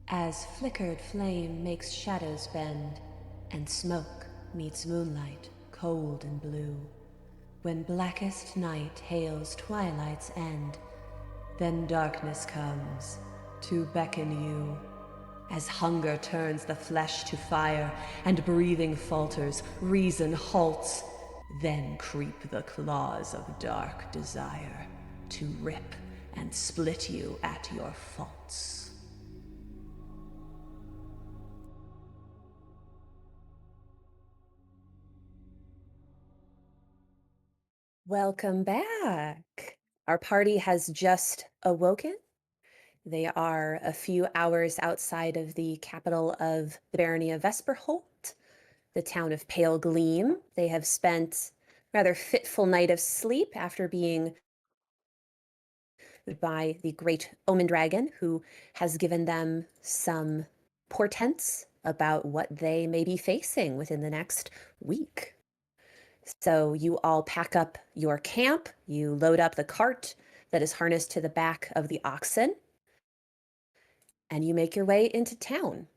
As flickered flame makes shadows bend, and smoke meets moonlight, cold and blue, when blackest night hails twilight's end, then darkness comes to beckon you. As hunger turns the flesh to fire, and breathing falters, reason halts, then creep the claws of dark desire to rip and split you at your faults. Welcome back. Our party has just awoken. They are a few hours outside of the capital of the barony of Vesperholt, the town of Pale Gleam. They have spent a rather fitful night of sleep after being by the great Omen Dragon, who has given them some portents about what they may be facing within the next week. So you all pack up your camp, you load up the cart that is harnessed to the back of the oxen, and you make your way into town.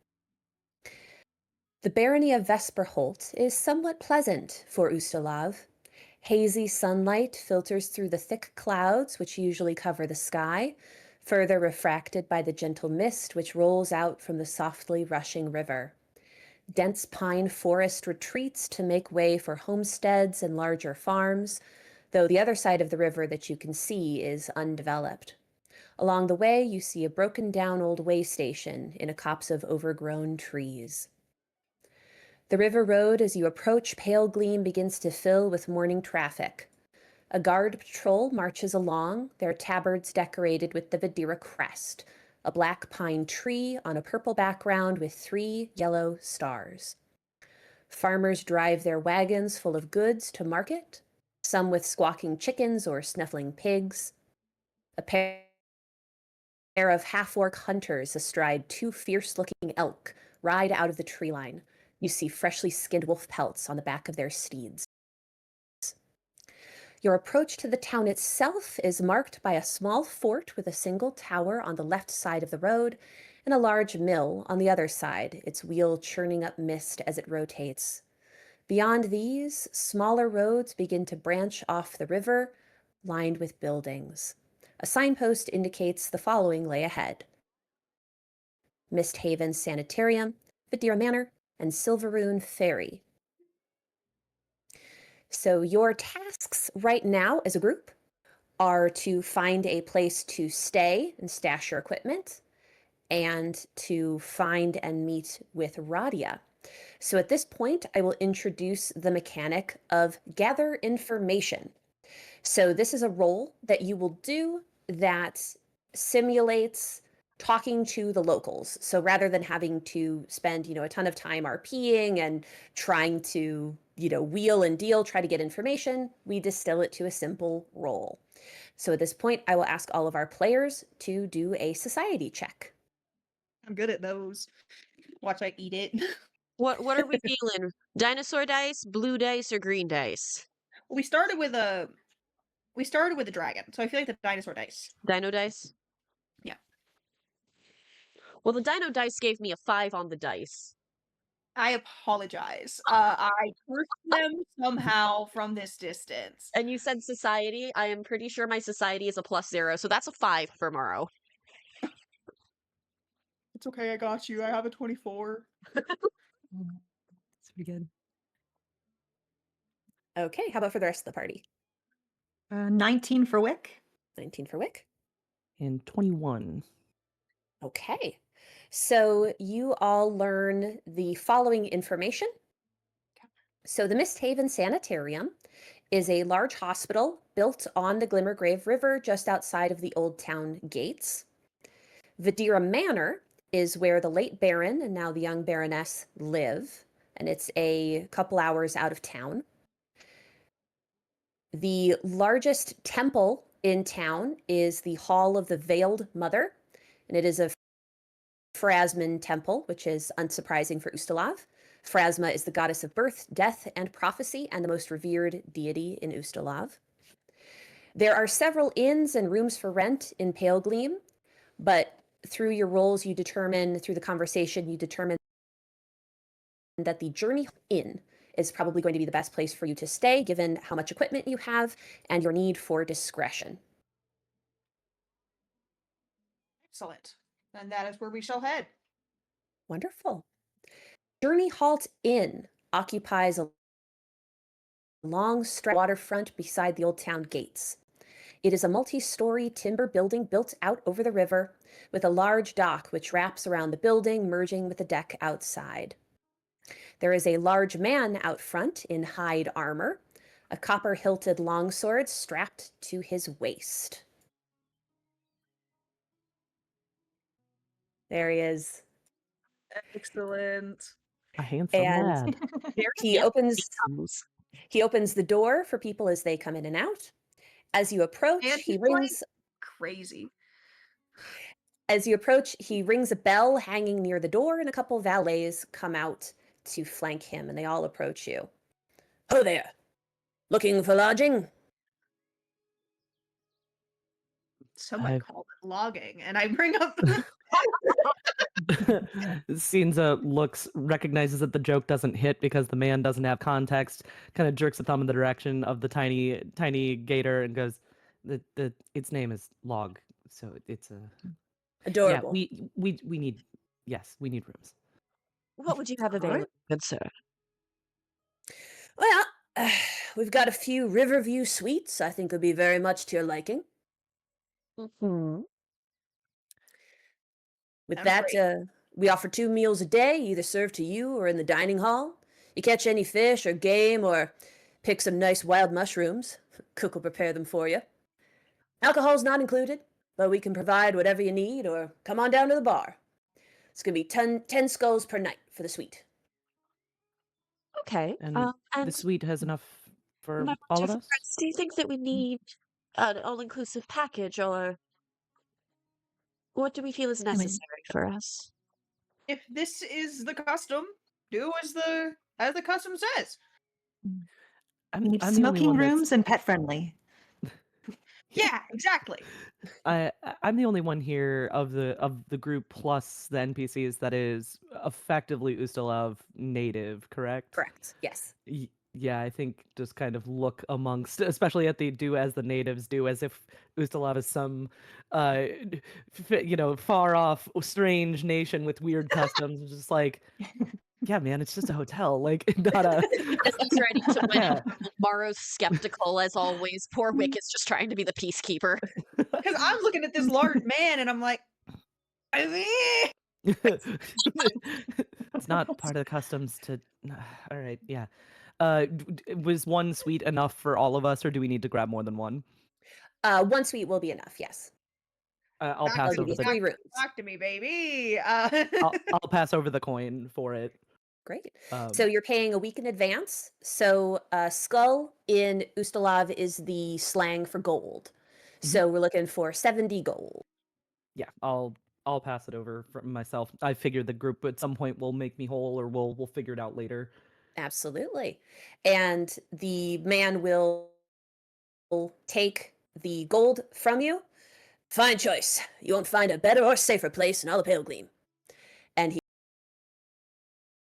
The barony of Vesperholt is somewhat pleasant for Ustalav. Hazy sunlight filters through the thick clouds which usually cover the sky, further refracted by the gentle mist which rolls out from the softly rushing river. Dense pine forest retreats to make way for homesteads and larger farms, though the other side of the river that you can see is undeveloped. Along the way, you see a broken down old way station in a copse of overgrown trees. The river road, as you approach Pale Gleam, begins to fill with morning traffic. A guard patrol marches along, their tabards decorated with the Vadira crest, a black pine tree on a purple background with 3 yellow stars. Farmers drive their wagons full of goods to market, some with squawking chickens or snuffling pigs. A pair of half-orc hunters astride 2 fierce-looking elk ride out of the tree line. You see freshly skinned wolf pelts on the back of their steeds. Your approach to the town itself is marked by a small fort with a single tower on the left side of the road and a large mill on the other side, its wheel churning up mist as it rotates. Beyond these, smaller roads begin to branch off the river, lined with buildings. A signpost indicates the following lay ahead: Mist Haven Sanitarium, Vadira Manor, and Silveroon Ferry. So your tasks right now as a group are to find a place to stay and stash your equipment, and to find and meet with Radia. So at this point, I will introduce the mechanic of gather information. So this is a role that you will do that simulates talking to the locals. So rather than having to spend, a ton of time RPing and trying to, wheel and deal, try to get information, we distill it to a simple role. So at this point, I will ask all of our players to do a society check. I'm good at those. Watch I eat it. What are we feeling? Dinosaur dice, blue dice, or green dice? We started with a dragon, so I feel like the dinosaur dice. Dino dice? Yeah. Well, the dino dice gave me a 5 on the dice. I apologize. I cursed them somehow from this distance. And you said society. I am pretty sure my society is a +0, so that's a 5 for Morrow. It's okay, I got you. I have a 24. That's pretty good. Okay, how about for the rest of the party? 19 for Wick. 19 for Wick. And 21. Okay, so you all learn the following information. So the Mist Haven Sanitarium is a large hospital built on the Glimmergrave River just outside of the Old Town gates. Vadira Manor is where the late Baron and now the young Baroness live, and it's a couple hours out of town. The largest temple in town is the Hall of the Veiled Mother, and it is a Phrasman temple, which is unsurprising for Ustalav. Phrasma is the goddess of birth, death, and prophecy, and the most revered deity in Ustalav. There are several inns and rooms for rent in Pale Gleam, but through your roles, you determine, through the conversation, you determine that the journey in is probably going to be the best place for you to stay, given how much equipment you have and your need for discretion. Excellent. And that is where we shall head. Wonderful. Journey Halt Inn occupies a long stretch of waterfront beside the Old Town gates. It is a multi-story timber building built out over the river with a large dock which wraps around the building, merging with the deck outside. There is a large man out front in hide armor, a copper-hilted longsword strapped to his waist. There he is. Excellent. A handsome And lad. Very he yes, opens becomes. he opens the door for people as they come in and out. As you approach, And he he's like rings crazy. As you approach, he rings a bell hanging near the door, and a couple valets come out to flank him, and they all approach you. Ho there! Looking for lodging? Someone I've- called it logging, and I bring up Cinza recognizes that the joke doesn't hit because the man doesn't have context, kind of jerks a thumb in the direction of the tiny gator and goes, its name is Log, so it's a Adorable. we need we need rooms. What would you have available, good sir? Well, we've got a few Riverview suites I think would be very much to your liking. Mm-hmm. With Sounds that, great. we offer 2 meals a day, either served to you or in the dining hall. You catch any fish or game or pick some nice wild mushrooms. Cook will prepare them for you. Alcohol's not included, but we can provide whatever you need or come on down to the bar. It's going to be 10 skulls per night for the suite. Okay. And And the suite has enough for my all dear of us. friends, do you think that we need an all-inclusive package, or what do we feel is mean- necessary for us? If this is the custom, do as the custom says. I'm, We need I'm the only smoking one that's- rooms and pet friendly. Yeah, exactly. I'm the only one here of the group plus the NPCs that is effectively Ustalav native, correct? Correct. Yes. Yeah, I think just kind of look amongst, especially at the do as the natives do, as if Ustalav is some, far off, strange nation with weird customs. Just like, yeah, man, it's just a hotel, like not a. As he's ready to win, Yeah. Morrow's skeptical as always. Poor Wick is just trying to be the peacekeeper. Because I'm looking at this large man, and I'm like, I mean, It's not part of the customs to. All right, yeah. Was one suite enough for all of us, or do we need to grab more than one? 1 suite will be enough, yes. I'll Talk pass to over me. the. 3 rooms. talk to me, baby. I'll pass over the coin for it. Great. Um, So you're paying a week in advance. So skull in Ustalav is the slang for gold. So we're looking for 70 gold. yeah, I'll pass it over from myself. I figure the group at some point will make me whole, or we'll figure it out later. Absolutely. And the man will take the gold from you. Fine choice. You won't find a better or safer place in all the Pale Gleam. And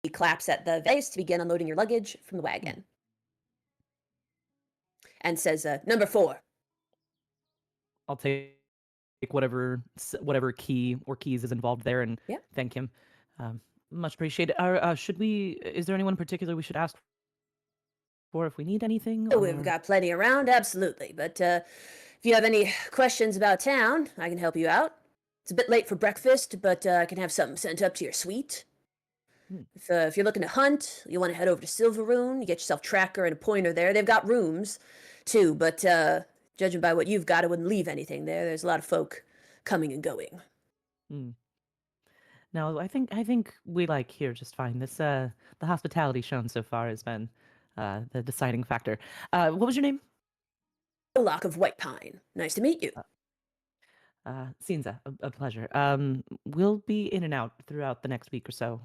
he claps at the vase to begin unloading your luggage from the wagon. And says, number 4. I'll take whatever key or keys is involved there and Yeah. thank him. Much appreciated. Should we? Is there anyone in particular we should ask for if we need anything? Oh, we've got plenty around, absolutely. But if you have any questions about town, I can help you out. It's a bit late for breakfast, but I can have something sent up to your suite. If you're looking to hunt, you want to head over to Silveroon, you get yourself tracker and a pointer there. They've got rooms, too, but judging by what you've got, I wouldn't leave anything there. There's a lot of folk coming and going. No, I think we like here just fine. This the hospitality shown so far has been the deciding factor. What was your name? Lock of White Pine. Nice to meet you. Cinza, a pleasure. We'll be in and out throughout the next week or so.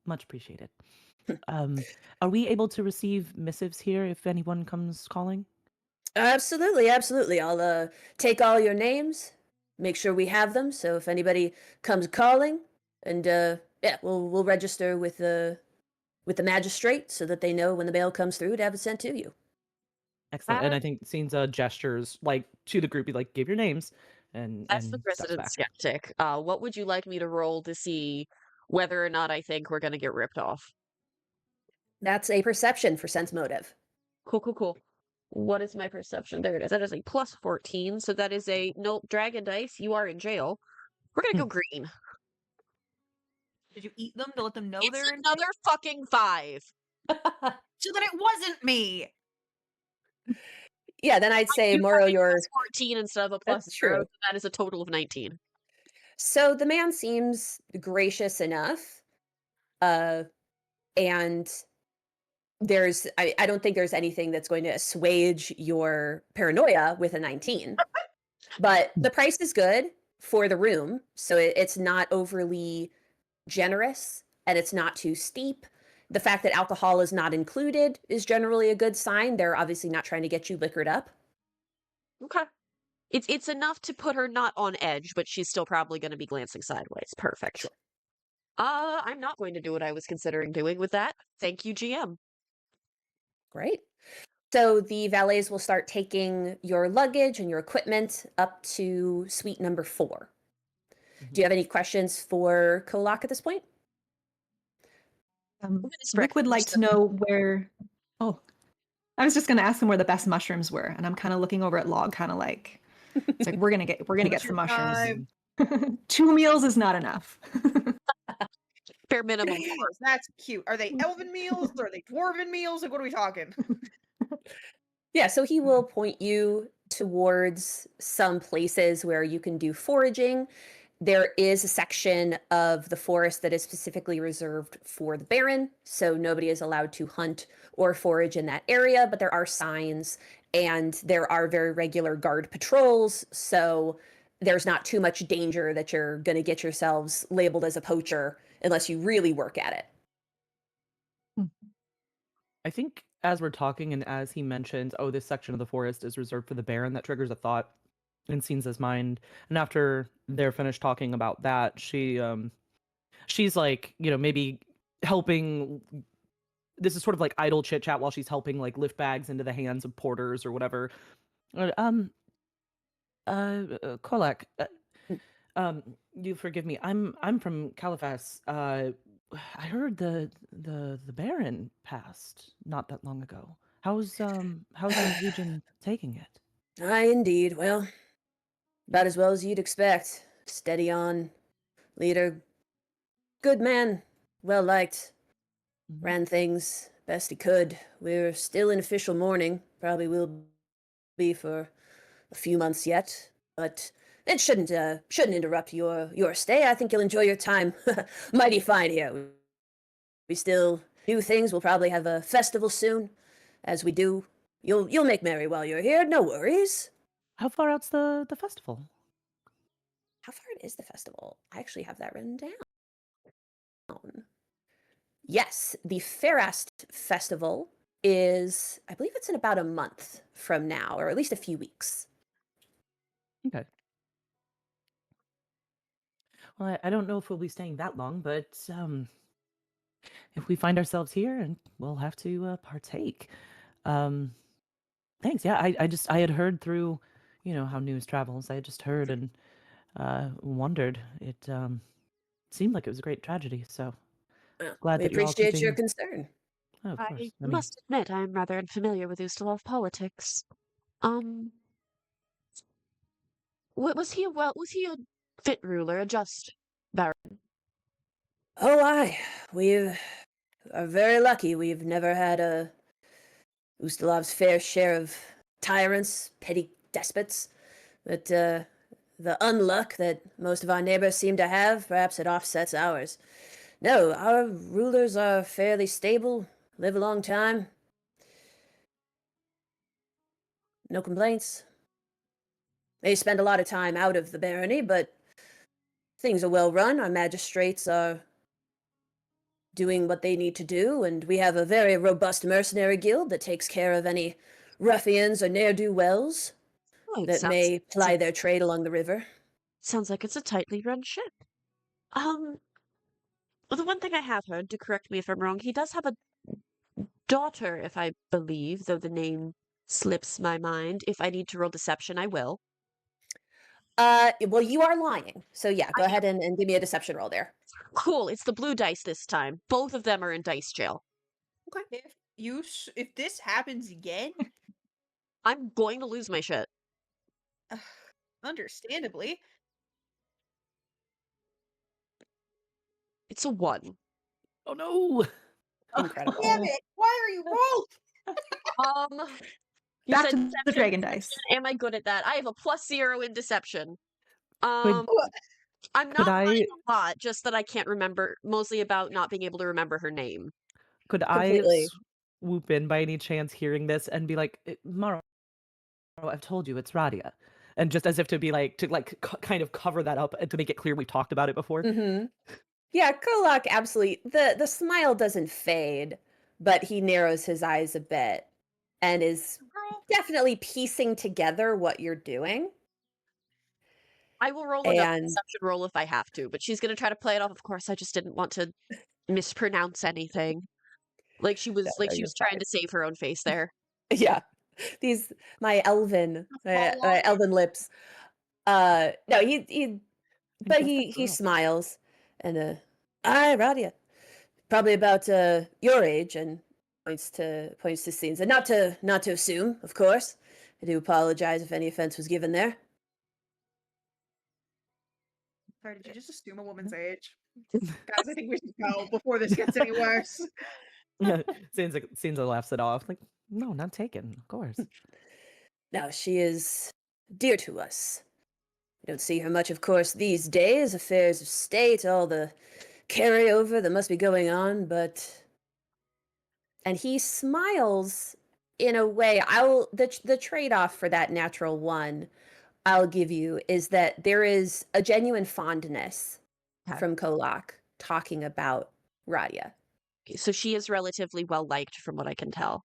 Much appreciated. Are we able to receive missives here if anyone comes calling? Absolutely, absolutely. I'll take all your names make sure we have them. So if anybody comes calling, and yeah, we'll register with the magistrate so that they know when the mail comes through to have it sent to you. Excellent. And I Um, think Scene's gestures like to the group, be like, give your names As the and steps resident back. skeptic, what would you like me to roll to see whether or not I think we're gonna get ripped off? That's a perception for sense motive. Cool, cool, cool. What is my perception? There it is. That is a plus 14. So that is a nope, dragon dice. You are in jail. We're gonna go green. Did you eat them to let them know It's they're in another fucking 5. so that it wasn't me? Yeah, then I'd say, You Moro, have a you're... plus 14 instead of a plus That's 0, true. so that is a total of 19. So the man seems gracious enough, and I don't think there's anything that's going to assuage your paranoia with a 19. But the price is good for the room, so it's not overly generous and it's not too steep. The fact that alcohol is not included is generally a good sign. They're obviously not trying to get you liquored up. Okay. It's enough to put her not on edge, but she's still probably going to be glancing sideways. Perfect. Sure. I'm not going to do what I was considering doing with that. Thank you, GM. Great. So the valets will start taking your luggage and your equipment up to suite number 4. Do you have any questions for Kolak at this point? Rick would like to know where. Oh, I was just going to ask him where the best mushrooms were, and I'm kind of looking over at Log, kind of like, it's like we're gonna get some mushrooms. 2 meals is not enough. Bare minimum. Meals, that's cute. Are they elven meals? Are they dwarven meals? Like, what are we talking? Yeah, so he will point you towards some places where you can do foraging. There is a section of the forest that is specifically reserved for the Baron, so nobody is allowed to hunt or forage in that area, but there are signs and there are very regular guard patrols, so there's not too much danger that you're going to get yourselves labeled as a poacher unless you really work at it. I think as we're talking and as he mentions, oh, this section of the forest is reserved for the Baron, that triggers a thought in Scene's mind. And after they're finished talking about that, she's like, maybe helping. This is sort of like idle chit chat while she's helping like lift bags into the hands of porters or whatever. Kolak, you forgive me. I'm from Califas. I heard the Baron passed not that long ago. How's the Legion taking it? Aye, indeed. Well, about as well as you'd expect. Steady on. Leader. Good man. Well liked. Ran things best he could. We're still in official mourning. Probably will be for a few months yet. But it shouldn't interrupt your stay. I think you'll enjoy your time. Mighty fine here. We still do things. We'll probably have a festival soon. As we do, you'll make merry while you're here. No worries. How far out's the festival? How far is the festival? I actually have that written down. Yes, the Farast Festival is, I believe it's in about a month from now, or at least a few weeks. Okay. Well, I don't know if we'll be staying that long, but if we find ourselves here, and we'll have to partake. Thanks. Yeah, I had heard through, how news travels. I had just heard and wondered. It seemed like it was a great tragedy. So glad We that you're all appreciate your keeping. concern. Oh, of course. I I mean, must admit I am rather unfamiliar with Ustalov politics. Was he a fit ruler, a just baron? Oh, aye. We are very lucky. We've never had a Ustalov's fair share of tyrants, petty despots. But the unluck that most of our neighbors seem to have, perhaps it offsets ours. No, our rulers are fairly stable, live a long time. No complaints. They spend a lot of time out of the barony, but things are well run. Our magistrates are doing what they need to do, and we have a very robust mercenary guild that takes care of any ruffians or ne'er-do-wells Oh, it that sounds may ply their trade along the river. Sounds like it's a tightly run ship. Well, the one thing I have heard, to correct me if I'm wrong, he does have a daughter, if I believe, though the name slips my mind. If I need to roll deception, I will. Well, you are lying. So yeah, go ahead and give me a deception roll there. Cool, it's the blue dice this time. Both of them are in dice jail. Okay. If this happens again, I'm going to lose my shit. understandably, It's a 1. Oh no! Incredible. damn it! Why are you wrong? You Back said to the deception, dragon dice. deception. Am I good at that? I have a +0 in deception. Could, I'm could not lying I a lot, just that I can't remember, mostly about not being able to remember her name. could I Completely. swoop in by any chance hearing this and be like, Maro, I've told you it's Radia, and just as if to be like kind of cover that up and to make it clear we've talked about it before. Mm-hmm. Yeah, Kolak absolutely. The smile doesn't fade, but he narrows his eyes a bit and is Girl. definitely piecing together what you're doing. I will roll another And deception roll if I have to, but she's gonna try to play it off. Of course, I just didn't want to mispronounce anything. Like she was no, you're trying fine. to save her own face there. Yeah, these my elven lips. No, but he smiles and "Aye, Radia, probably about your age," and points to scenes, and not to assume, of course. I do apologize if any offense was given there. Sorry, did you just assume a woman's age? Guys, I think we should go before this gets any worse. Sinza laughs it off. Like, no, not taken, of course. Now, she is dear to us. We don't see her much, of course, these days. Affairs of state, all the carryover that must be going on, but... And he smiles in a way. The trade-off for that natural 1 I'll give you is that there is a genuine fondness Okay. from Kolak talking about Radia, So she is relatively well liked from what I can tell.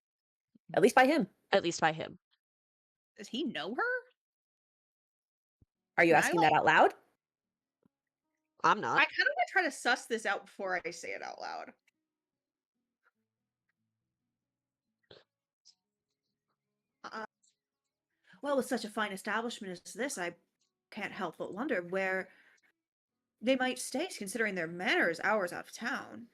at least by him. At least by him. Does he know her? Are you Can I, asking like- that out loud? I'm not. I kind of want to try to suss this out before I say it out loud. Well, with such a fine establishment as this, I can't help but wonder where they might stay, considering their manor is hours out of town.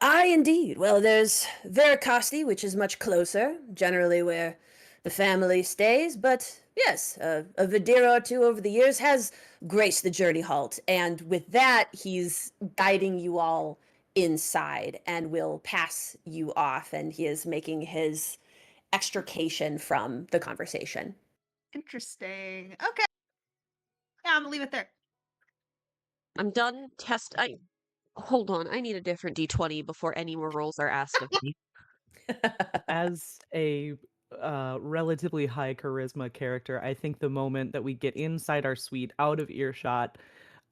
Aye, indeed. Well, there's Veracasti, which is much closer, generally where the family stays, but yes, a Vidira or 2 over the years has graced the journey halt, and with that, he's guiding you all inside and will pass you off, and he is making his extrication from the conversation. Interesting. Okay. Yeah, I'm gonna leave it there. I'm done. Hold on. I need a different D20 before any more rolls are asked of me. As a relatively high charisma character, I think the moment that we get inside our suite, out of earshot,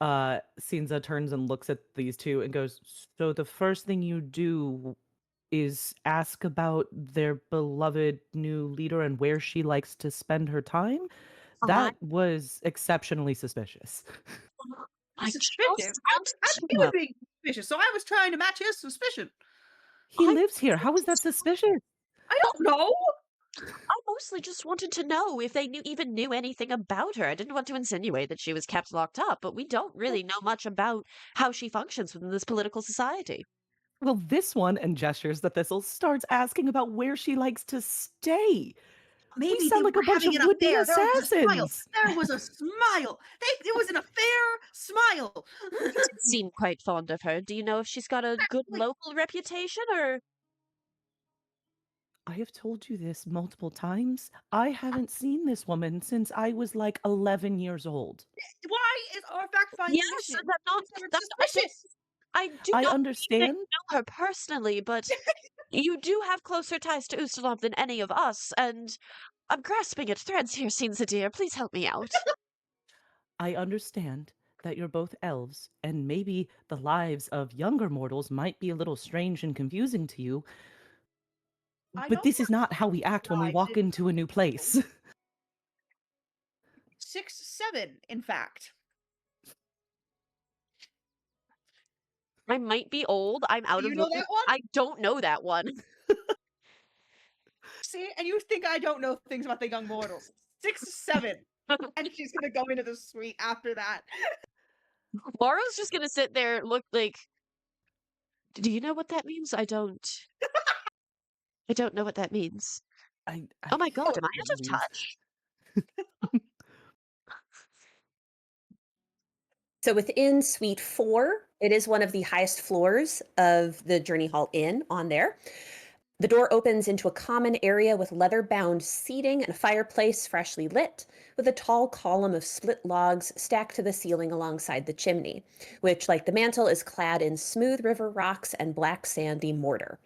Sinza turns and looks at these two and goes, "So the first thing you do is ask about their beloved new leader and where she likes to spend her time?" That was exceptionally suspicious. I just Suspicious. wanted He to was know. being suspicious, so I was trying to match his suspicion. He I lives here. How is that suspicious? I don't know. I mostly just wanted to know if they even knew anything about her. I didn't want to insinuate that she was kept locked up, but we don't really know much about how she functions within this political society. Well, this one, and gestures that Thistle, starts asking about where she likes to stay. Maybe We sound they like a were bunch having of an would-be affair. There was a smile. assassins. There was a smile. It was an affair smile. You did seem quite fond of her. Do you know if she's got a good local reputation, or? I have told you this multiple times. I haven't seen this woman since I was like 11 years old. Why is our fact finding Yes, mission? that's Suspicious. I do I not understand. know her personally, but you do have closer ties to Ustalav than any of us, and I'm grasping at threads here, Sinza dear. Please help me out. I understand that you're both elves, and maybe the lives of younger mortals might be a little strange and confusing to you. I But know this is we're not how we act when we lives walk in- into a new place. 6'7", in fact. I might be old. I'm out Do of you the know that loop. one? I don't know that one. See, and you think I don't know things about the young mortals. 6'7", and she's gonna go into the suite after that. Laura's just gonna sit there, look like. Do you know what that means? I don't. I don't know what that means. I Oh my god, am I what out it of means. touch? So within Suite 4, it is one of the highest floors of the Journey Hall Inn on there. The door opens into a common area with leather-bound seating and a fireplace freshly lit, with a tall column of split logs stacked to the ceiling alongside the chimney, which, like the mantel, is clad in smooth river rocks and black sandy mortar.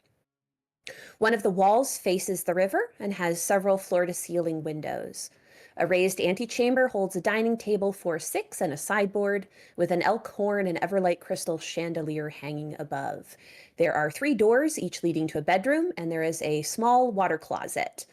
One of the walls faces the river and has several floor-to-ceiling windows. A raised antechamber holds a dining table for 6 and a sideboard, with an elk horn and everlight crystal chandelier hanging above. There are 3 doors, each leading to a bedroom, and there is a small water closet.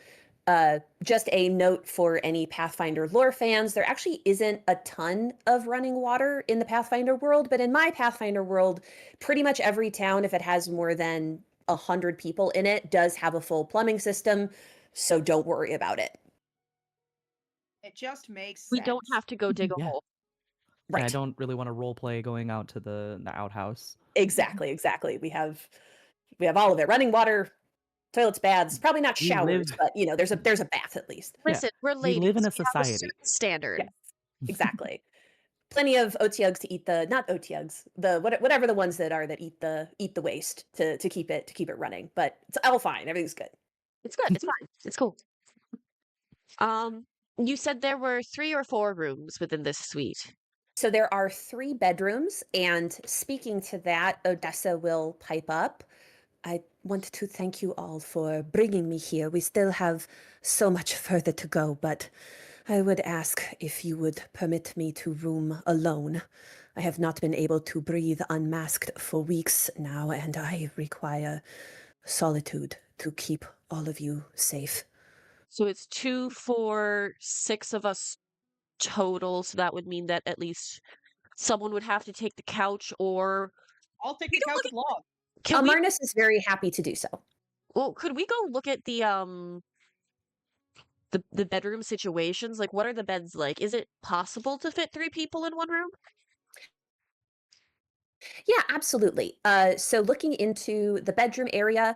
Just a note for any Pathfinder lore fans, there actually isn't a ton of running water in the Pathfinder world, but in my Pathfinder world, pretty much every town, if it has more than 100 people in it, does have a full plumbing system, so don't worry about it. It just makes We sense. don't have to go dig a Yeah. hole. Yeah, I Right. don't really want to role play going out to the outhouse. Exactly. We have all of it. Running water, toilets, baths, probably not We showers, live- but there's a bath at least. Yeah, Listen, we're we ladies. live in a We have a society. certain standard. Yes, exactly. Plenty of otyugs to eat the not otyugs, the whatever the ones that eat the waste to keep it running. But it's all fine. Everything's good. It's good. It's fine. It's cool. You said there were 3 or 4 rooms within this suite. So there are 3 bedrooms, and speaking to that, Odessa will pipe up. I want to thank you all for bringing me here. We still have so much further to go, but I would ask if you would permit me to room alone. I have not been able to breathe unmasked for weeks now, and I require solitude to keep all of you safe. So it's 2, 4, 6 of us total. So that would mean that at least someone would have to take the couch, or I'll take We the don't couch look log. can we? Amarnis is very happy to do so. Well, could we go look at the bedroom situations? Like, what are the beds like? Is it possible to fit 3 people in one room? Yeah, absolutely. So looking into the bedroom area,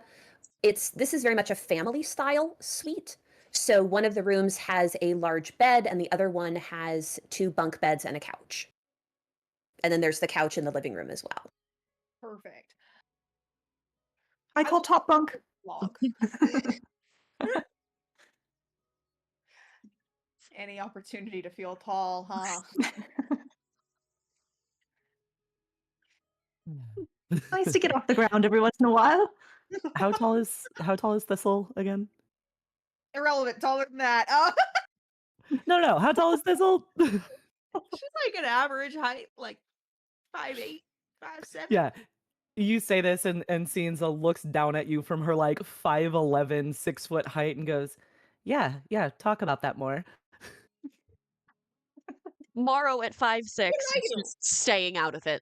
this is very much a family style suite. So one of the rooms has a large bed and the other one has 2 bunk beds and a couch. And then there's the couch in the living room as well. Perfect. I call top bunk. Log. Any opportunity to feel tall, huh? Nice to get off the ground every once in a while. How tall is Thistle again? Irrelevant. Taller than that. Oh, No. How tall is Thistle? she's like an average height, like 5'8", 5'7". Yeah. You say this and Cienza looks down at you from her like 5'11", 6-foot height and goes, Yeah, talk about that more. Morrow at 5'6", Good idea. just staying out of it.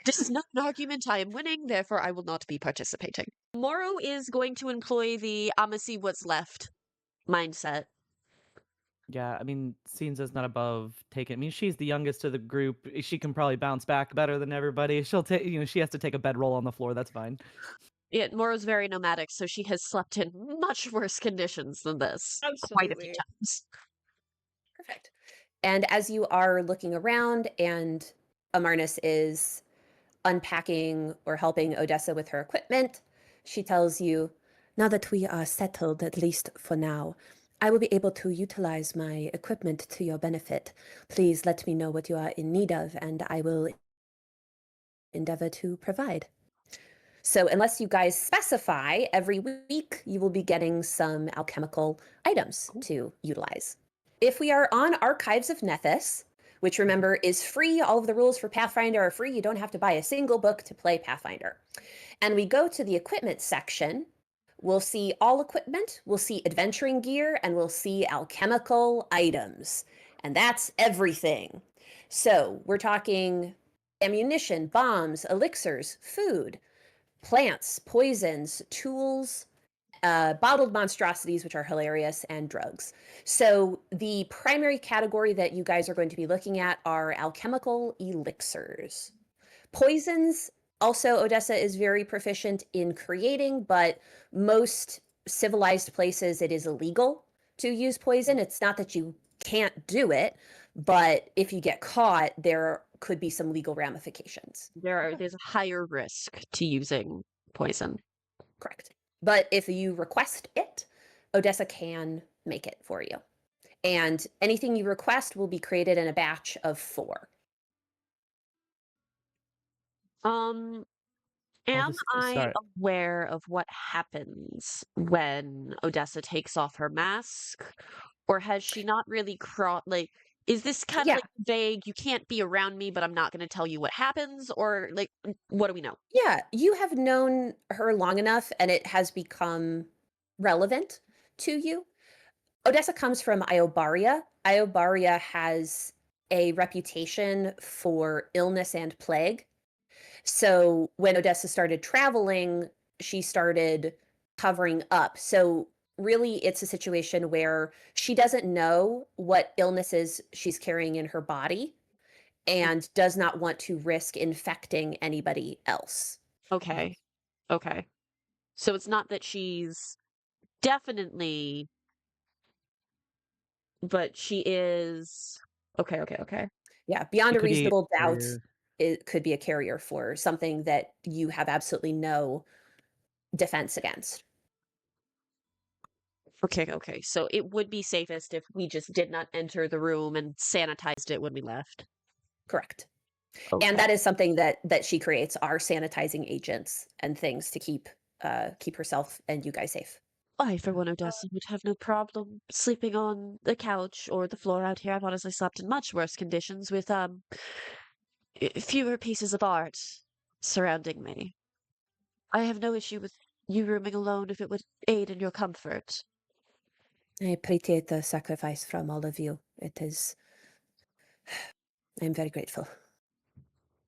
This is not an argument. I am winning, therefore I will not be participating. Morrow is going to employ the I'ma see what's left mindset. Yeah, I mean, Cienza's not above taking. I mean, she's the youngest of the group. She can probably bounce back better than everybody. She'll take, she has to take a bedroll on the floor. That's fine. Yeah, Morrow's very nomadic, so she has slept in much worse conditions than this. Quite a few Absolutely. times. Perfect. And as you are looking around and Amarnis is unpacking or helping Odessa with her equipment, she tells you, now that we are settled, at least for now, I will be able to utilize my equipment to your benefit. Please let me know what you are in need of, and I will endeavor to provide. So unless you guys specify, every week you will be getting some alchemical items to utilize. If we are on Archives of Nethys, which remember is free, all of the rules for Pathfinder are free, you don't have to buy a single book to play Pathfinder. And we go to the equipment section, we'll see all equipment, we'll see adventuring gear, and we'll see alchemical items. and that's everything. So we're talking ammunition, bombs, elixirs, food, plants, poisons, tools, bottled monstrosities, which are hilarious, and drugs. So the primary category that you guys are going to be looking at are alchemical elixirs. Poisons, also Odessa is very proficient in creating, but most civilized places it is illegal to use poison. It's not that you can't do it, but if you get caught, there could be some legal ramifications. There's a higher risk to using poison. Correct. But if you request it, Odessa can make it for you. And anything you request will be created in a batch of 4. Am I aware of what happens when Odessa takes off her mask? Or has she not really like, is this kind of like vague, you can't be around me, but I'm not going to tell you what happens? Or like, what do we know? Yeah, you have known her long enough and it has become relevant to you. Odessa comes from Iobaria. Iobaria has a reputation for illness and plague. So when Odessa started traveling, she started covering up. So really, it's a situation where she doesn't know what illnesses she's carrying in her body and does not want to risk infecting anybody else. Okay. Okay. So it's not that she's definitely, but she is. Okay. Yeah, beyond a could be a reasonable doubt, carrier. it could be a carrier for something that you have absolutely no defense against. Okay. So it would be safest if we just did not enter the room and sanitized it when we left. Correct. Okay. And that is something that she creates, are sanitizing agents and things to keep herself and you guys safe. I, for one, Odessa, would have no problem sleeping on the couch or the floor out here. I've honestly slept in much worse conditions with fewer pieces of art surrounding me. I have no issue with you rooming alone if it would aid in your comfort. I appreciate the sacrifice from all of you. It is. I'm very grateful.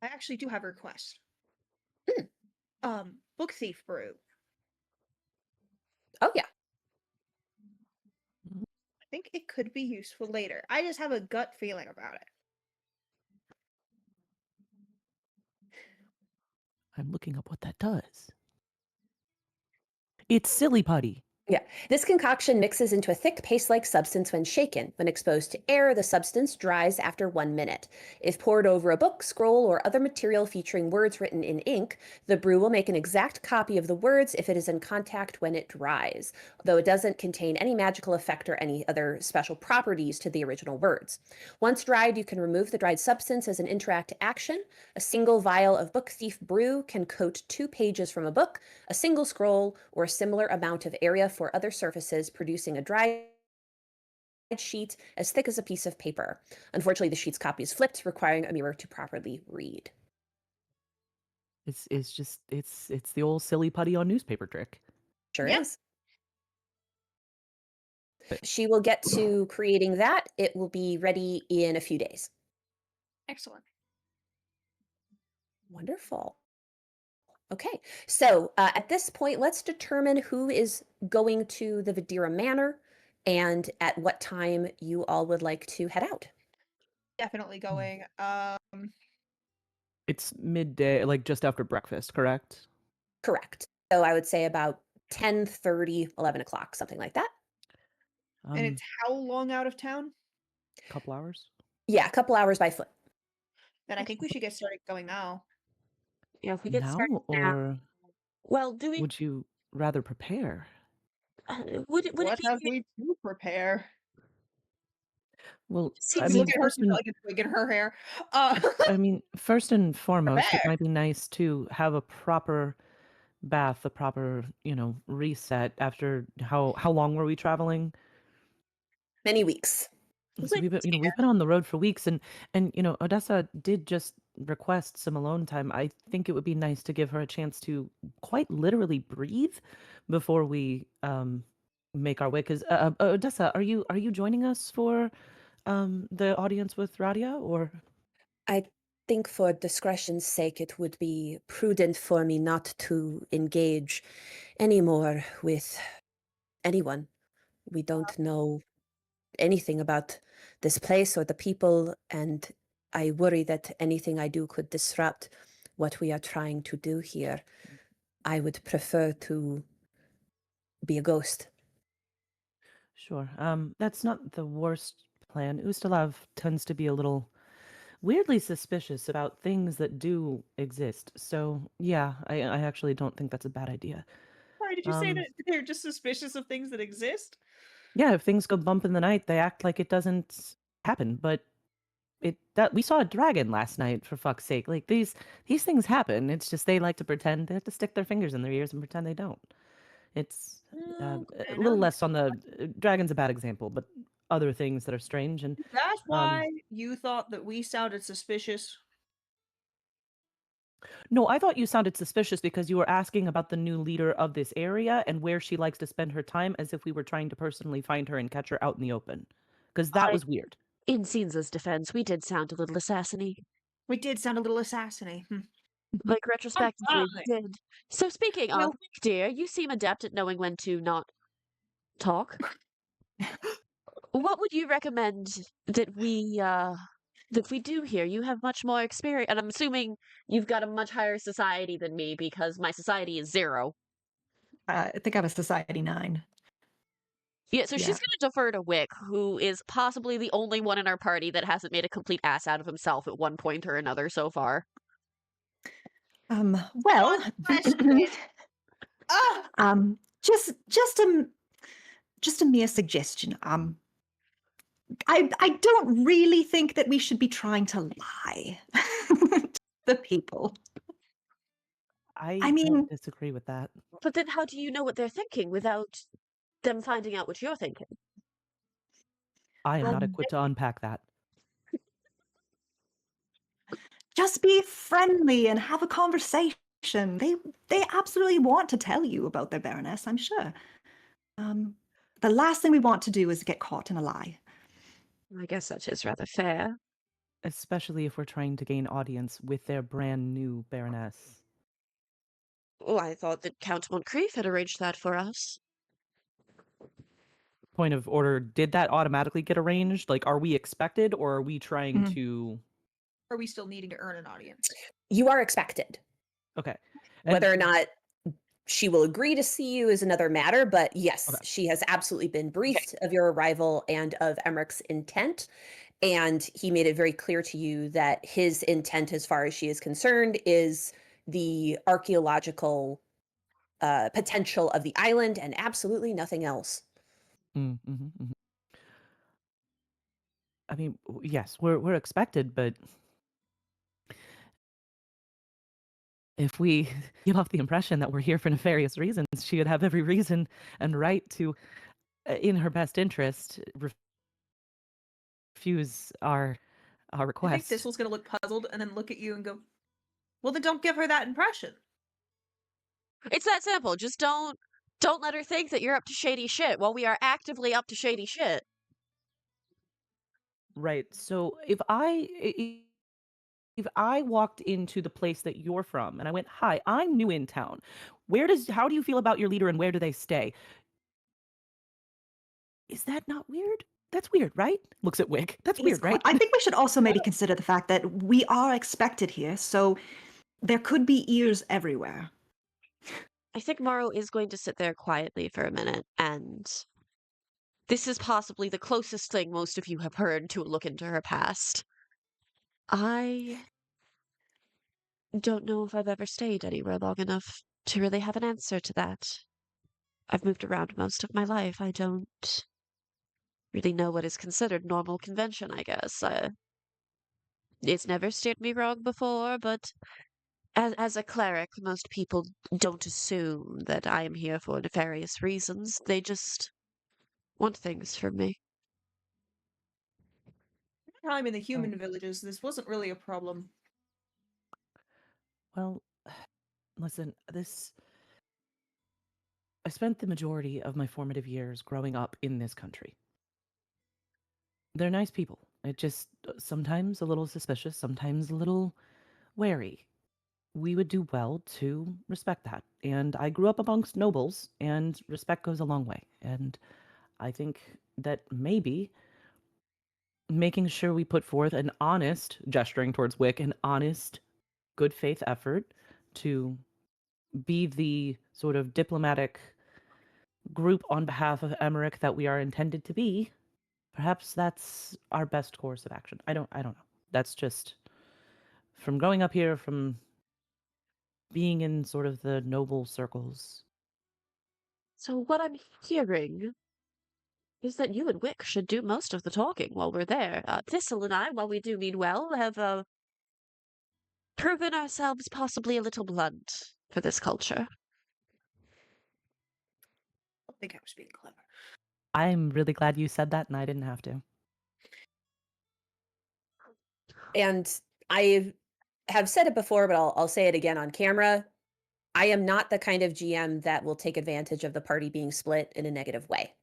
I actually do have a request. Hmm. Book thief brew. Oh yeah. I think it could be useful later. I just have a gut feeling about it. I'm looking up what that does. It's silly putty. Yeah. This concoction mixes into a thick paste-like substance when shaken. When exposed to air, the substance dries after 1 minute. If poured over a book, scroll, or other material featuring words written in ink, the brew will make an exact copy of the words if it is in contact when it dries, though it doesn't contain any magical effect or any other special properties to the original words. Once dried, you can remove the dried substance as an interact action. A single vial of Book Thief brew can coat 2 pages from a book, a single scroll, or a similar amount of area for other surfaces, producing a dried sheet as thick as a piece of paper. Unfortunately, the sheet's copy is flipped, requiring a mirror to properly read. It's the old silly putty on newspaper trick. Sure Yeah. is. She will get to creating that. It will be ready in a few days. Excellent. Wonderful. Okay, so at this point, let's determine who is going to the Vidira Manor and at what time you all would like to head out. Definitely going. It's midday, like just after breakfast, correct? Correct. So I would say about 10:30, 11 o'clock, something like that. And it's how long out of town? Couple hours. Yeah, a couple hours by foot. Then I think we should get started going now. Yeah, if we get Now, started now. or Well, do we? would you rather prepare? Would it What be? have we to prepare? Well, Seems I Look mean, at her, first she's got and, like a twig in her hair. I mean, first and foremost, it Prepare. might be nice to have a proper bath, a proper, reset after how long were we traveling? Many weeks. So we've been on the road for weeks, and Odessa did just request some alone time. I think it would be nice to give her a chance to quite literally breathe before we make our way. Because Odessa, are you joining us for the audience with Radia, or? I think for discretion's sake, it would be prudent for me not to engage anymore with anyone. We don't know anything about this place or the people, and I worry that anything I do could disrupt what we are trying to do here. I would prefer to be a ghost. Sure. That's not the worst plan. Ustalav tends to be a little weirdly suspicious about things that do exist. So, yeah, I actually don't think that's a bad idea. Why did you say that they're just suspicious of things that exist? Yeah, if things go bump in the night, they act like it doesn't happen, but we saw a dragon last night, for fuck's sake. Like these things happen. It's just they like to pretend. They have to stick their fingers in their ears and pretend they don't. It's Okay, a now little you- less on the dragon's a bad example, but other things that are strange and That's why you thought that we sounded suspicious. no, I thought you sounded suspicious because you were asking about the new leader of this area and where she likes to spend her time, as if we were trying to personally find her and catch her out in the open. Because that was weird. In Cinza's defense, we did sound a little assassiny. We did sound a little assassiny. Like, retrospectively, we fine. did. So speaking No. of, dear, you seem adept at knowing when to not talk. What would you recommend that we do here? You have much more experience, and I'm assuming you've got a much higher society than me because my society is 0. I think I have a society 9. Yeah, so she's Yeah. going to defer to Wick, who is possibly the only one in our party that hasn't made a complete ass out of himself at one point or another so far. Well, Ah! just a mere suggestion. I don't really think that we should be trying to lie to the people. I mean- don't disagree with that. But then how do you know what they're thinking without them finding out what you're thinking? I am Well, not equipped to unpack that. Just be friendly and have a conversation. They absolutely want to tell you about their Baroness, I'm sure. The last thing we want to do is get caught in a lie. I guess that is rather fair. Especially if we're trying to gain audience with their brand new Baroness. Oh, I thought that Count Moncrief had arranged that for us. Point of order, did that automatically get arranged? Like, are we expected or are we trying Mhm. to... Are we still needing to earn an audience? You are expected. Okay. Whether or not she will agree to see you is another matter, but yes, Okay. she has absolutely been briefed of your arrival and of Emmerich's intent. And he made it very clear to you that his intent, as far as she is concerned, is the archaeological potential of the island and absolutely nothing else. I mean, yes, we're expected, but if we give off the impression that we're here for nefarious reasons, she would have every reason and right to, in her best interest, refuse our I think request. Thistle's gonna look puzzled and then look at you and go, well, then don't give her that impression. It's that simple. Just don't let her think that you're up to shady shit while we are actively up to shady shit. Right. So if I walked into the place that you're from and I went, "Hi, I'm new in town. How do you feel about your leader and where do they stay?" Is that not weird? That's weird, right? Looks at Wick. That's It's weird, right? I think we should also maybe consider the fact that we are expected here, so there could be ears everywhere. I think Morrow is going to sit there quietly for a minute, and this is possibly the closest thing most of you have heard to a look into her past. I don't know if I've ever stayed anywhere long enough to really have an answer to that. I've moved around most of my life. I don't really know what is considered normal convention, I guess. It's never steered me wrong before, but as a cleric, most people don't assume that I am here for nefarious reasons. They just want things from me. Time in the human villages, this wasn't really a problem. Well, listen, I spent the majority of my formative years growing up in this country. they're nice people. It just sometimes a little suspicious, sometimes a little wary. We would do well to respect that. And I grew up amongst nobles, and respect goes a long way. And I think that maybe making sure we put forth an honest, gesturing towards Wick, an honest, good faith effort to be the sort of diplomatic group on behalf of Emmerich that we are intended to be, perhaps that's our best course of action. I don't know. That's just from growing up here, from being in sort of the noble circles. So what I'm hearing is that you and Wick should do most of the talking while we're there. Thistle and I, while we do mean well, have proven ourselves possibly a little blunt for this culture. I think I was being clever. I'm really glad you said that and I didn't have to. And I have said it before, but I'll say it again on camera. I am not the kind of GM that will take advantage of the party being split in a negative way.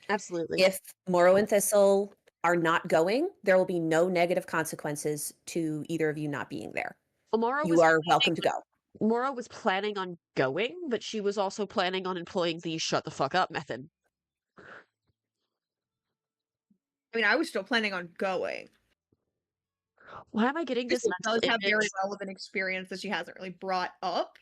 Absolutely. If Morrow and Thistle are not going, there will be no negative consequences to either of you not being there. You are welcome to go. Mora was planning on going, but she was also planning on employing the shut the fuck up method. I mean, I was still planning on going. Why am I getting this Thistle mental does have very image? relevant experience that she hasn't really brought up.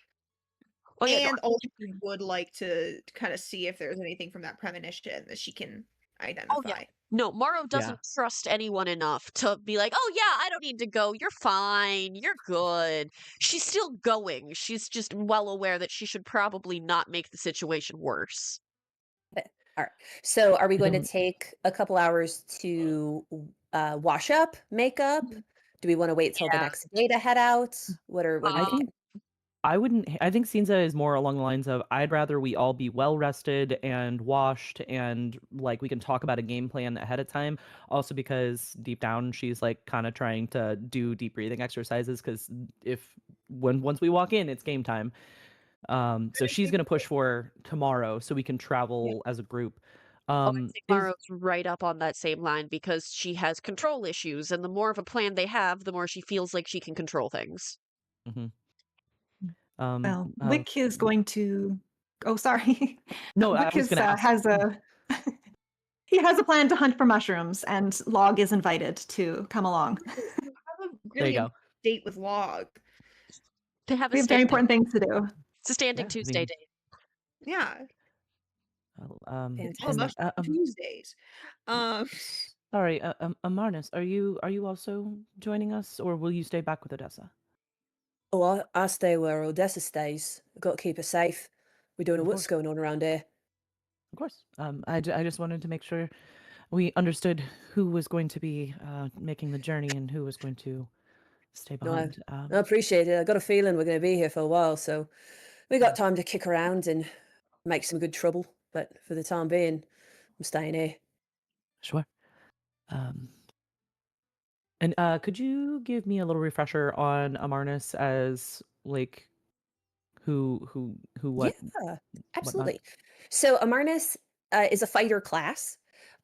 Oh, yeah, And also she would like to kind of see if there's anything from that premonition that she can identify. Oh, yeah. No, Morrow doesn't trust anyone enough to be like, oh, yeah, I don't need to go. You're fine. You're good. She's still going. She's just well aware that she should probably not make the situation worse. All right. So are we going to don't- take a couple hours to wash up, make up? Do we want to wait till the Yeah. next day to head out? What are you I thinking? think I think Cinza is more along the lines of I'd rather we all be well rested and washed and like we can talk about a game plan ahead of time. Also because deep down she's like kind of trying to do deep breathing exercises because once we walk in, it's game time. So she's gonna push for tomorrow so we can travel as a group. I think Is Morrow's right up on that same line because she has control issues, and the more of a plan they have, the more she feels like she can control things. mhm. Well, Wick is going to. Oh, sorry. No, I Wick was is, gonna ask. has a. He has a plan to hunt for mushrooms, and Log is invited to come along. I have a There you really go. date with Log. They have We a have very standing, important things to do. it's a standing Yeah, I Tuesday mean, date. Yeah. Fantastic. Oh, mushroom Tuesdays. Sorry, Amarnis, are you also joining us, or will you stay back with Odessa? Oh, I stay where Odessa stays. I've got to keep her safe. We don't know Of what's course. going on around here. Of course. I just wanted to make sure we understood who was going to be making the journey and who was going to stay No, behind. I appreciate it. I got a feeling we're going to be here for a while, so we got time to kick around and make some good trouble. But for the time being, I'm staying here. Sure. And could you give me a little refresher on Amarnis as like who what Yeah, whatnot? absolutely. So Amarnis is a fighter class.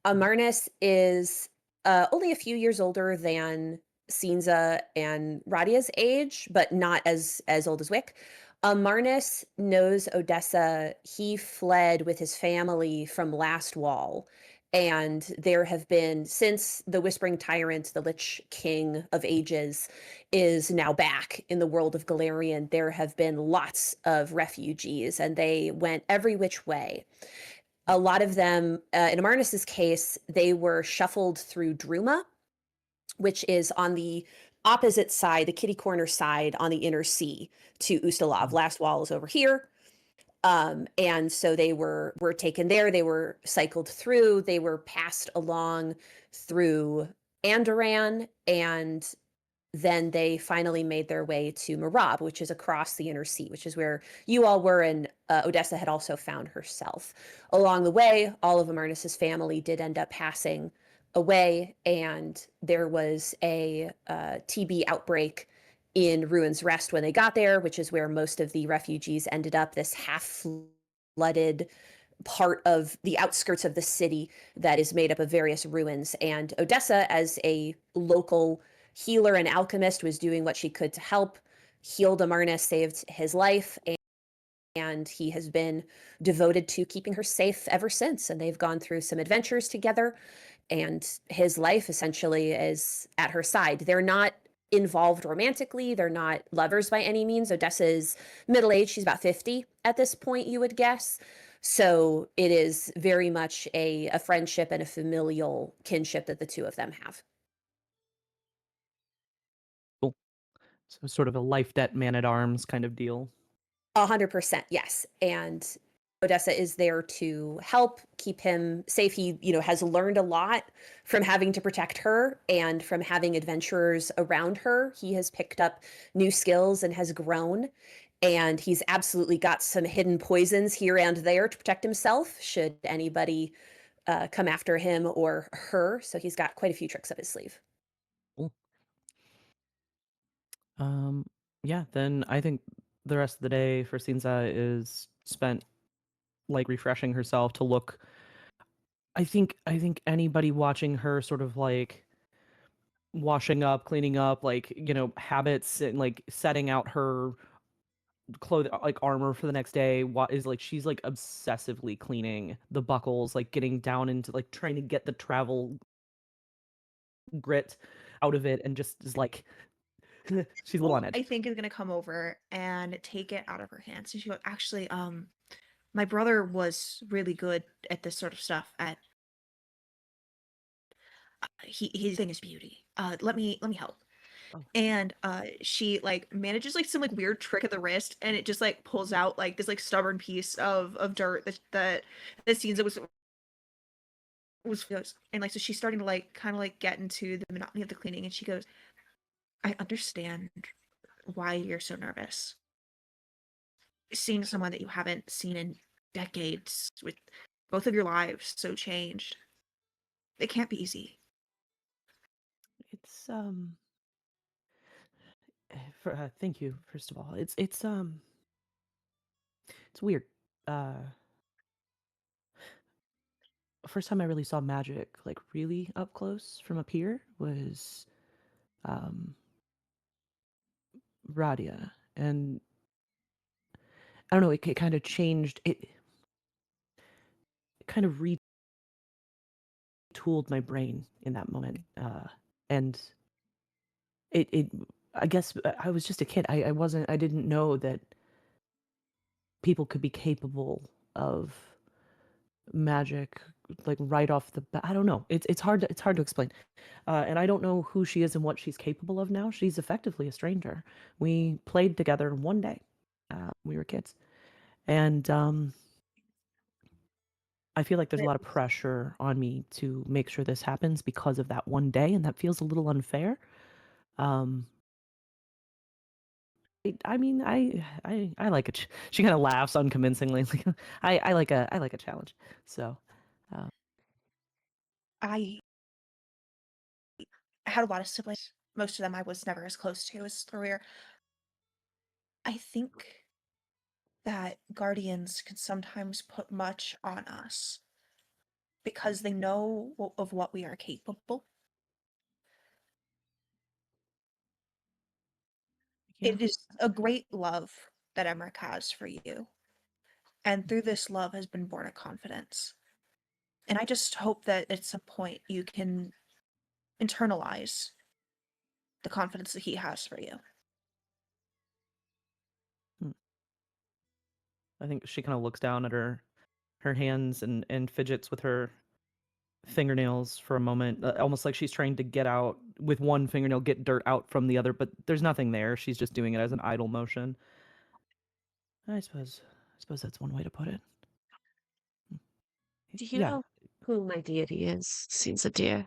Amarnis is only a few years older than Cinza and Radia's age, but not as old as Wick. Amarnis knows Odessa. He fled with his family from Last Wall. And there have been, since the Whispering Tyrant, the Lich King of Ages, is now back in the world of Galarian, there have been lots of refugees, and they went every which way. A lot of them, in Amarnis's case, they were shuffled through Druma, which is on the opposite side, the kitty corner side on the inner sea to Ustalav. Last Wall is over here. And so they were taken there. They were cycled through. They were passed along through Andoran, and then they finally made their way to Marab, which is across the inner sea, which is where you all were, and Odessa had also found herself. Along the way, all of Amarnis's family did end up passing away, and there was a TB outbreak in Ruin's Rest when they got there, which is where most of the refugees ended up, this half-flooded part of the outskirts of the city that is made up of various ruins. And Odessa, as a local healer and alchemist, was doing what she could to help. Healed Amarna, saved his life, and he has been devoted to keeping her safe ever since. And they've gone through some adventures together, and his life essentially is at her side. They're not involved romantically. They're not lovers by any means. Odessa is middle-aged. She's about 50 at this point, you would guess. So it is very much a friendship and a familial kinship that the two of them have. Cool. So sort of a life debt man-at-arms kind of deal. 100%, yes. And Odessa is there to help keep him safe. He, has learned a lot from having to protect her and from having adventurers around her. He has picked up new skills and has grown. And he's absolutely got some hidden poisons here and there to protect himself should anybody come after him or her. So he's got quite a few tricks up his sleeve. Cool. Yeah, then I think the rest of the day for Cinza is spent like refreshing herself to look. I think anybody watching her sort of like washing up, cleaning up, like, habits and like setting out her clothing, like armor for the next day, what is like she's like obsessively cleaning the buckles, like getting down into like trying to get the travel grit out of it, and just is like she's a little on edge. I think is gonna come over and take it out of her hands. And she goes, actually, my brother was really good at this sort of stuff. His thing is beauty. Let me help. Oh. And she like manages like some like weird trick of the wrist, and it just like pulls out like this like stubborn piece of dirt that seems it was and like so she's starting to like kind of like get into the monotony of the cleaning, and she goes, I understand why you're so nervous. Seeing someone that you haven't seen in decades, with both of your lives so changed, it can't be easy. It's thank you, first of all. It's weird. First time I really saw magic like really up close from up here was Radia, and I don't know, it kind of changed it. It kind of retooled my brain in that moment, and it I guess I was just a kid. I didn't know that people could be capable of magic like right off the bat. I don't know. It's hard to explain. And I don't know who she is and what she's capable of now. She's effectively a stranger. We played together one day. We were kids. And I feel like there's a lot of pressure on me to make sure this happens because of that one day, and that feels a little unfair. I mean, I like it. She kind of laughs unconvincingly. Like I like a challenge. So I had a lot of siblings. Most of them I was never as close to as Thorir. I think that guardians can sometimes put much on us because they know of what we are capable. yeah. It is a great love that Emmerich has for you. And through this love has been born a confidence. And I just hope that at some point you can internalize the confidence that he has for you. I think she kind of looks down at her hands and fidgets with her fingernails for a moment, almost like she's trying to get out with one fingernail, get dirt out from the other, but there's nothing there. She's just doing it as an idle motion. I suppose that's one way to put it. Do you Yeah. know who my deity is, Cinza dear?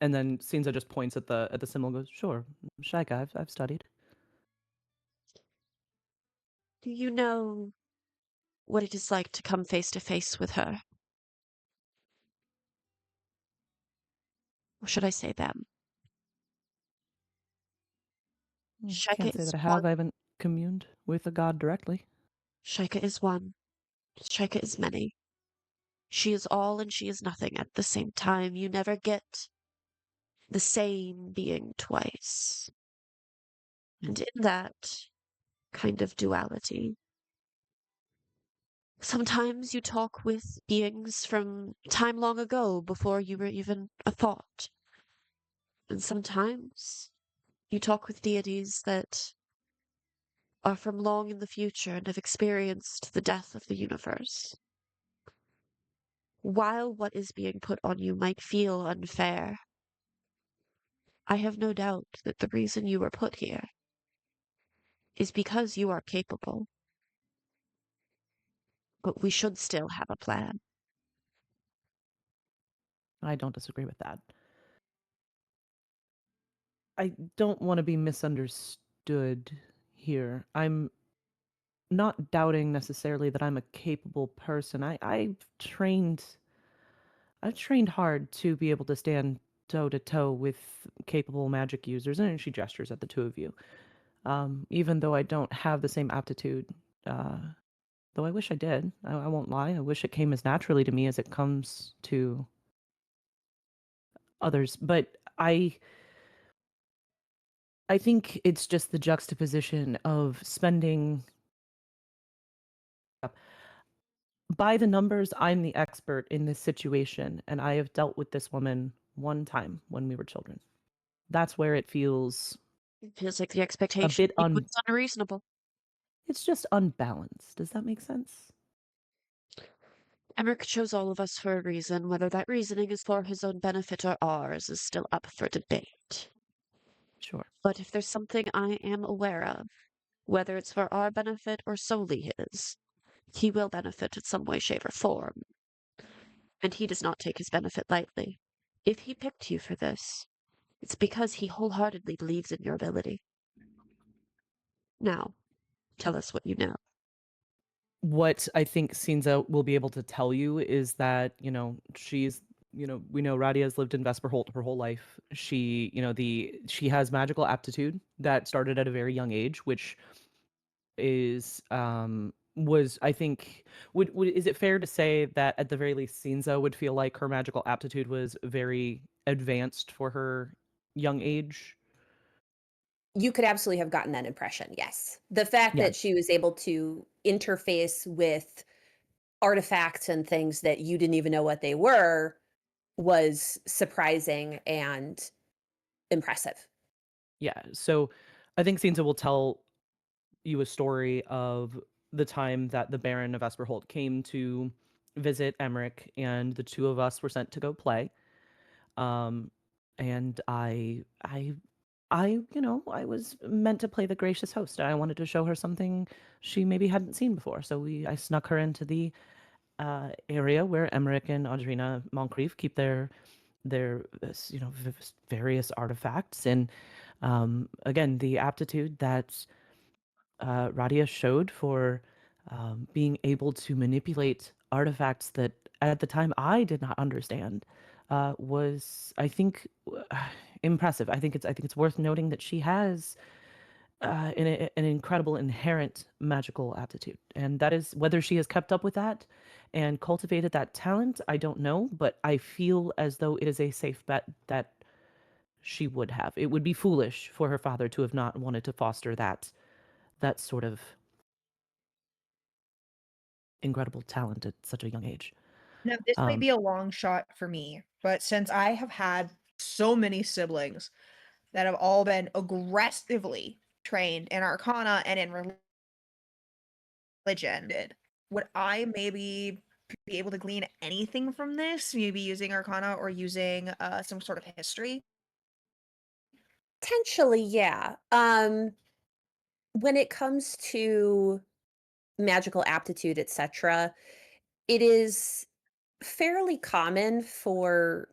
And then Cinza just points at the symbol and goes, "Sure, Shaika, I've studied." Do you know what it is like to come face to face with her? Or should I say them? Shaika Can't say is that I one. have. I haven't communed with a god directly. Shaika is one. Shaika is many. She is all and she is nothing at the same time. You never get the same being twice. And in that kind of duality, sometimes you talk with beings from time long ago before you were even a thought. And sometimes you talk with deities that are from long in the future and have experienced the death of the universe. While what is being put on you might feel unfair, I have no doubt that the reason you were put here is because you are capable. But we should still have a plan. I don't disagree with that. I don't want to be misunderstood here. I'm not doubting necessarily that I'm a capable person. I've trained hard to be able to stand toe to toe with capable magic users, and she gestures at the two of you. Even though I don't have the same aptitude, uh, though I wish I did. I won't lie. I wish it came as naturally to me as it comes to others. But I think it's just the juxtaposition of spending. By the numbers, I'm the expert in this situation, and I have dealt with this woman one time when we were children. That's where it feels It feels like the a expectation bit you put is unreasonable. it's just unbalanced. Does that make sense? Emmerich chose all of us for a reason. Whether that reasoning is for his own benefit or ours is still up for debate. Sure. But if there's something I am aware of, whether it's for our benefit or solely his, he will benefit in some way, shape, or form. And he does not take his benefit lightly. If he picked you for this, it's because he wholeheartedly believes in your ability. Now, tell us what you know. What I think Cinza will be able to tell you is that, we know Radia has lived in Vesperholt her whole life. She has magical aptitude that started at a very young age, which is was I think would is it fair to say that at the very least Cinza would feel like her magical aptitude was very advanced for her young age? You could absolutely have gotten that impression, yes. The fact Yeah. that she was able to interface with artifacts and things that you didn't even know what they were was surprising and impressive. Yeah. So I think Cinza will tell you a story of the time that the Baron of Esperholt came to visit Emmerich, and the two of us were sent to go play. Um, and I was meant to play the gracious host. I wanted to show her something she maybe hadn't seen before. So I snuck her into the area where Emmerich and Audrina Moncrief keep various artifacts. And again, the aptitude that Radia showed for being able to manipulate artifacts that at the time I did not understand was, I think, impressive. I think it's worth noting that she has an incredible inherent magical aptitude, and that is whether she has kept up with that and cultivated that talent. I don't know, but I feel as though it is a safe bet that she would have. It would be foolish for her father to have not wanted to foster that sort of incredible talent at such a young age. Now, this might Um, be a long shot for me, but since I have had so many siblings that have all been aggressively trained in Arcana and in religion, would I maybe be able to glean anything from this? Maybe using Arcana or using some sort of history? Potentially, yeah. When it comes to magical aptitude, etc., it is fairly common for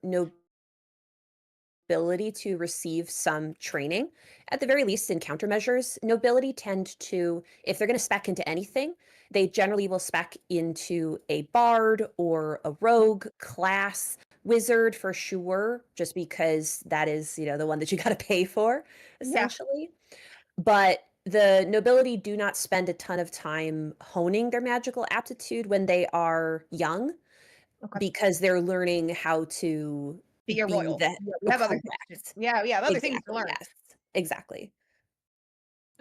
nobility to receive some training, at the very least in countermeasures. Nobility tend to, if they're going to spec into anything, they generally will spec into a bard or a rogue class, wizard for sure, just because that is, the one that you got to pay for, Yeah. essentially. But the nobility do not spend a ton of time honing their magical aptitude when they are young. Okay. because they're learning how to Be a royal. the We have other things correct. we have other things to Exactly, learn. yes. Exactly.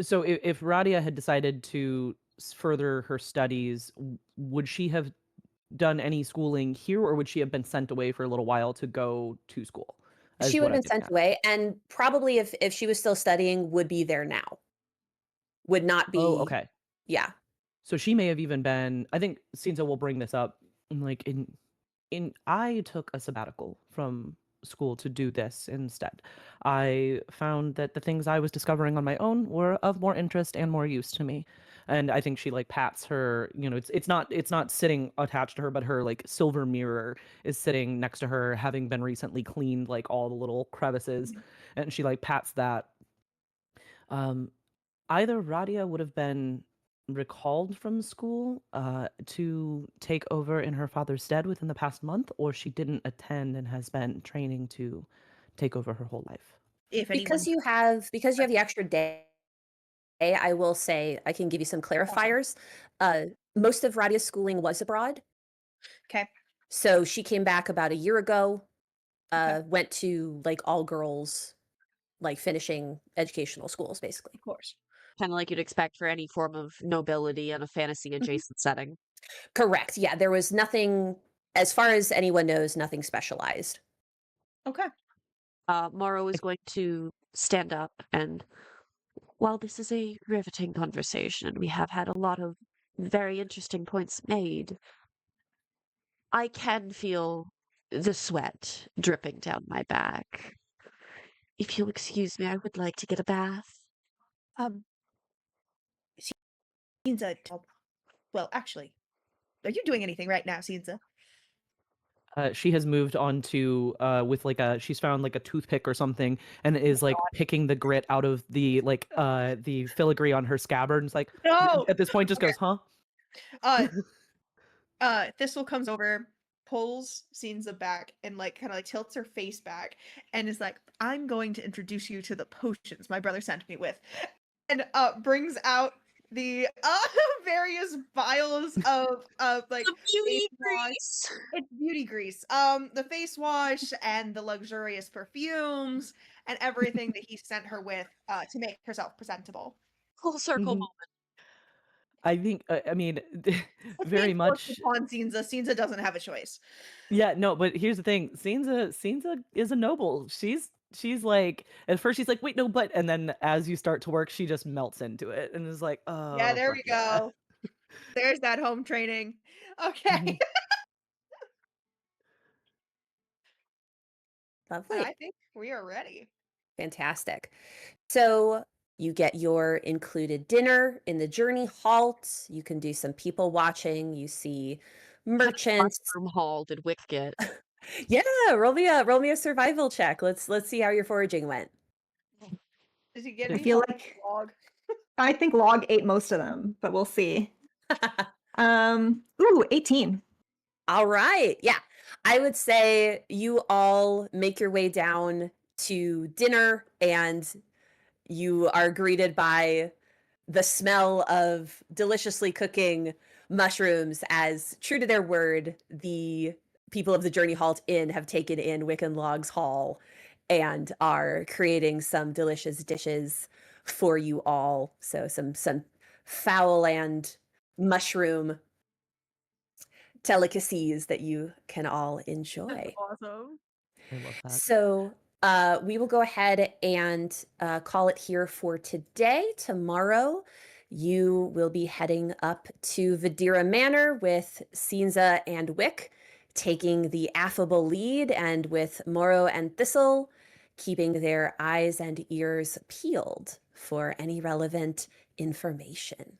So if Radia had decided to further her studies, would she have done any schooling here, or would she have been sent away for a little while to go to school? She Is would what have I'm been getting sent at. away, and probably if she was still studying, would be there now. Would not Oh, be okay. yeah. So she may have even been. I think Cinza will bring this up. Like I took a sabbatical from school to do this instead. I found that the things I was discovering on my own were of more interest and more use to me. And I think she like pats her, it's not sitting attached to her, but her like silver mirror is sitting next to her, having been recently cleaned like all the little crevices, and she like pats that. Um, Either Radia would have been recalled from school to take over in her father's stead within the past month, or she didn't attend and has been training to take over her whole life. If Because anyone you have the extra day, I will say I can give you some Awesome. clarifiers. Most of Radia's schooling was abroad. Okay. So she came back about a year ago, Okay. went to like all girls, like finishing educational schools, basically. Of course. Kind of like you'd expect for any form of nobility in a fantasy Mhm. adjacent setting. Correct. Yeah, there was nothing, as far as anyone knows, nothing specialized. Okay. Morrow is going to stand up, and while this is a riveting conversation, and we have had a lot of very interesting points made, I can feel the sweat dripping down my back. If you'll excuse me, I would like to get a bath. Um, Sinza. Well, actually, are you doing anything right now, Sinza? She has moved on to with like she's found like a toothpick or something, and is like picking the grit out of the filigree on her scabbard, and it's like No. at this point just goes, huh? Thistle comes over, pulls Sinza back, and like kind of like tilts her face back, and is like, "I'm going to introduce you to the potions my brother sent me with," and brings out the various vials of like The beauty face wash. grease! It's beauty grease. The face wash and the luxurious perfumes and everything that he sent her with to make herself presentable. Full circle Mhm. moment. I think I mean It's very being forced much. upon Sinza. Sinza doesn't have a choice. Yeah, no, but here's the thing. Cinza is a noble. She's like at first she's like, wait, no, but and then as you start to work, she just melts into it and is like, Yeah, oh there fuck we yeah. go. There's that home training. Okay. Mhm. Lovely. I think we are ready. Fantastic. So you get your included dinner in the journey halt. You can do some people watching. You see merchants. Mushroom haul did Wick get? Yeah, roll me a survival check. Let's see how your foraging went. Does he get I any feel help with like the log? I think Log ate most of them, but we'll see. 18. All right. Yeah. I would say you all make your way down to dinner and you are greeted by the smell of deliciously cooking mushrooms as, true to their word, the people of the Journey Halt Inn have taken in Wiccan Log's Hall and are creating some delicious dishes for you all. So some fowl and mushroom delicacies that you can all enjoy. Awesome. I love that. So we will go ahead and call it here for today. Tomorrow, you will be heading up to Vidira Manor with Cinza and Wick, taking the affable lead, and with Morrow and Thistle keeping their eyes and ears peeled for any relevant information.